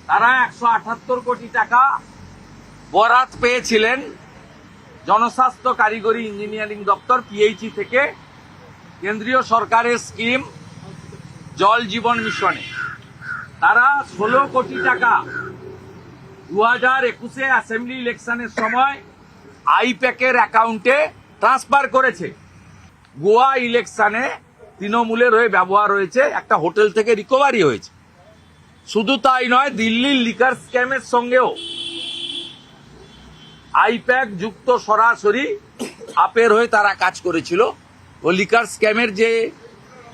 তারা 178 কোটি টাকা বরাত পেয়েছিলেন জনস্বাস্থ্য কারিগরি ইঞ্জিনিয়ারিং দপ্তর পিএইচই থেকে কেন্দ্রীয় সরকারের স্কিম জল জীবন মিশনে। তারা 16 কোটি টাকা 2021-এ অ্যাসেম্বলি ইলেকশনের সময় আইপ্যাকের অ্যাকাউন্টে ট্রান্সফার করেছে। গোয়া ইলেকশনে তৃণমূলের হয়ে ব্যবহার হয়েছে, একটা হোটেল থেকে রিকভারি হয়েছে। শুধু তাই নয়, দিল্লির লিকার স্ক্যামের সঙ্গেও আইপ্যাক যুক্ত সরাসরি আপের হয়ে তারা কাজ করেছিল। ও লিকার স্ক্যামের যে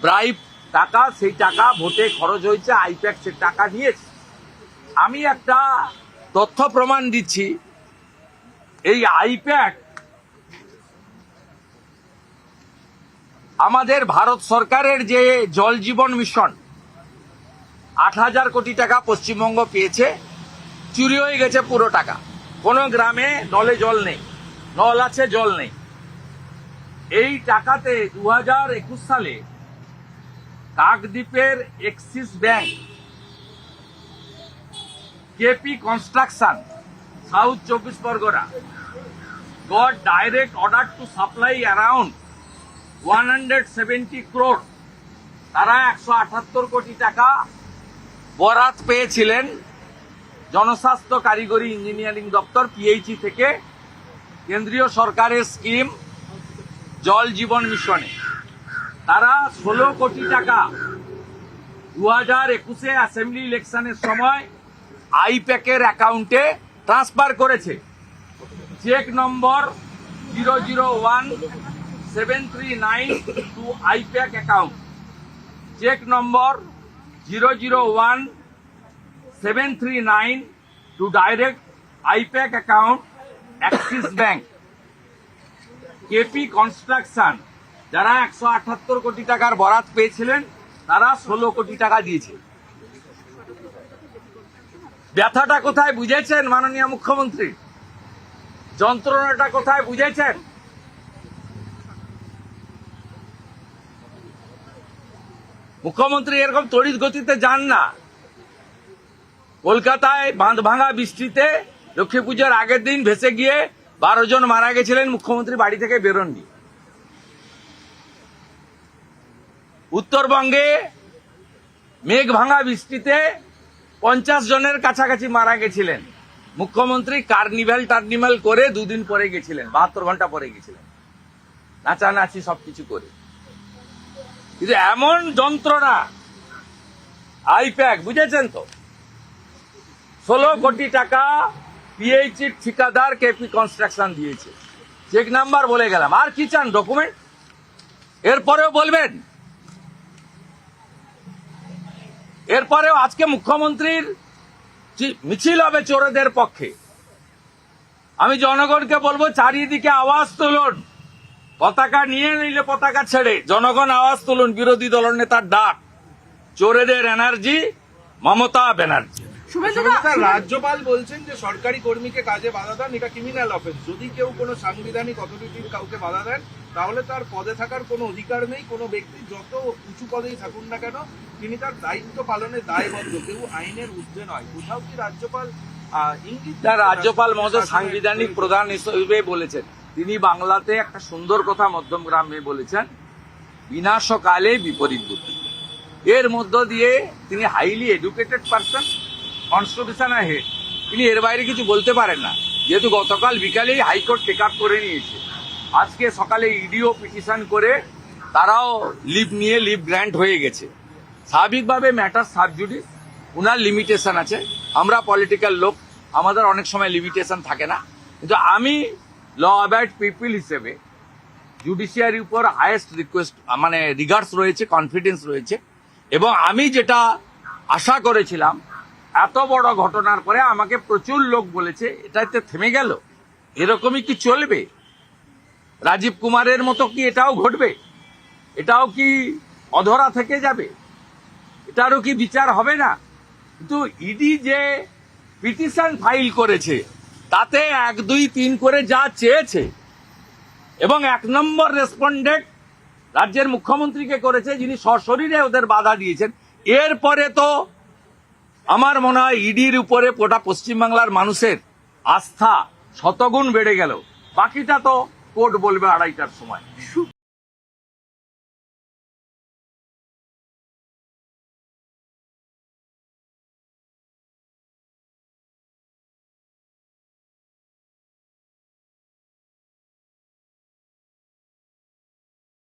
ব্রাইব টাকা, সেই টাকা ভোটে খরচ হয়েছে, আইপ্যাক সে টাকা নিয়েছে। আমি একটা তথ্য প্রমাণ দিচ্ছি। এই আইপ্যাক আমাদের ভারত সরকারের যে জল জীবন মিশন 8,000 কোটি টাকা পশ্চিমবঙ্গ পেয়েছে, চুরি হয়ে গেছে পুরো টাকা। কোন গ্রামে নলে জল নেই, নল আছে জল নেই। এই টাকাতে 2021 সালে কাকদ্বীপের Axis bank, KP construction, south 24 Pargana got direct order to supply around 170 crore। তারা 178 কোটি টাকা বরাত পেয়েছিলেন জনস্বাস্থ্য কারিগরি ইঞ্জিনিয়ারিং দপ্তর পিএইচই থেকে কেন্দ্রীয় সরকারের স্কিম জল জীবন মিশনে। তারা 16 কোটি টাকা 2021-এ অ্যাসেম্বলি ইলেকশনের সময় আইপ্যাকের অ্যাকাউন্টে ট্রান্সফার করেছে। Cheque number 001739 to IPAC account, cheque number 001739 to direct IPAC account Axis bank. KP construction যারা 178 কোটি টাকার বরাত পেয়েছিলেন, তারা 16 কোটি টাকা দিয়েছে। ব্যথাটা কোথায় বুঝেছেন মাননীয় মুখ্যমন্ত্রী? যন্ত্রণাটা কোথায় বুঝেছেন? মুখ্যমন্ত্রী এরকম তড়িৎ গতিতে যান না। কলকাতায় বাঁধ ভাঙা বৃষ্টিতে লক্ষ্মী পুজোর আগের দিন ভেসে গিয়ে 12 জন মারা গেছিলেন, মুখ্যমন্ত্রী বাড়ি থেকে বেরোননি। উত্তরবঙ্গে মেঘ ভাঙা বৃষ্টিতে 50 জনের কাছাকাছি মারা গেছিলেন, মুখ্যমন্ত্রী টার্নিভাল করে 2 দিন পরে গেছিলেন, 72 ঘন্টা পরে গেছিলেন, নাচানাচি সবকিছু করে। কিন্তু এমন যন্ত্রণা আইপ্যাক, বুঝেছেন তো? 16 কোটি টাকা পিএইচই ঠিকাদার কেপি কনস্ট্রাকশন দিয়েছে। চেক নাম্বার বলে গেলাম, আর কি চান ডকুমেন্ট? এরপরেও বলবেন? এরপরেও আজকে মুখ্যমন্ত্রীর মিছিল হবে চোরদের পক্ষে। আমি জনগণকে বলবো, চারিদিকে আওয়াজ তুলুন, পতাকা নিয়ে নিলে পতাকা ছেড়ে জনগণ আওয়াজ তুলুন। বিরোধী দলনেতার ডাক, চোরেদের এনার্জি মমতা ব্যানার্জি। রাজ্যপাল বলছেন যে সরকারি কর্মীকে কাজে বাধা দেন এটা ক্রিমিনাল অফেন্স। যদি কেউ কোনো সাংবিধানিক অথরিটির কাউকে বাধা দেন, তাহলে তার পদে থাকার কোনো অধিকার নেই। কোনো ব্যক্তি যত উঁচু পদেই থাকুন না কেন, তিনি তার দায়িত্ব পালনে দায়বদ্ধ, কেউ আইনের ঊর্ধ্বে নয়। কোথাও কি রাজ্যপাল ইঙ্গিত? রাজ্যপাল মহোদয় সাংবিধানিক প্রধান হিসেবে বলেছেন, তিনি বাংলাতে একটা সুন্দর কথা মধ্যমগ্রামে বলেছেন, বিনাশকালে বিপরীত বুদ্ধি। এর মধ্য দিয়ে তিনি highly educated person, constitutional head, তিনি এর বাইরে কিছু বলতে পারেন না। যেহেতু গতকাল বিকালেই হাইকোর্ট টেক আপ করে নিয়েছে, আজকে সকালে ইডিও পিটিশন করে তারাও লিভ নিয়ে লিভ গ্র্যান্ট হয়ে গেছে। স্বাভাবিকভাবে ম্যাটার সাবজুডিস, উনার লিমিটেশন আছে। আমরা পলিটিক্যাল লোক, আমাদের অনেক সময় লিমিটেশন থাকে না। কিন্তু আমি ল অ্যাবাইড পিপল হিসেবে জুডিশিয়ারির উপর হাইয়েস্ট রিকোয়েস্ট মানে রিগার্ডস রয়েছে, কনফিডেন্স রয়েছে। এবং আমি যেটা আশা করেছিলাম, এত বড় ঘটনার পরে আমাকে প্রচুর লোক বলেছে এটাতে থেমে গেল, এরকমই কি চলবে? রাজীব কুমারের মতো কি এটাও ঘটবে? এটাও কি অধরা থেকে যাবে? এটারও কি বিচার হবে না? কিন্তু ইডি যে পিটিশন ফাইল করেছে, তাতে 1, 2, 3 করে যা চেয়েছে, এবং 1 নম্বর রেসপন্ডেন্ট রাজ্যের মুখ্যমন্ত্রীকে করেছে, যিনি সশরীরে ওদের বাধা দিয়েছেন। এরপরে তো আমার মনে হয় ইডির উপরে গোটা পশ্চিমবাংলার মানুষের আস্থা শতগুণ বেড়ে গেল। বাকিটা তো কোর্ট বলবে 2:30টার সময়।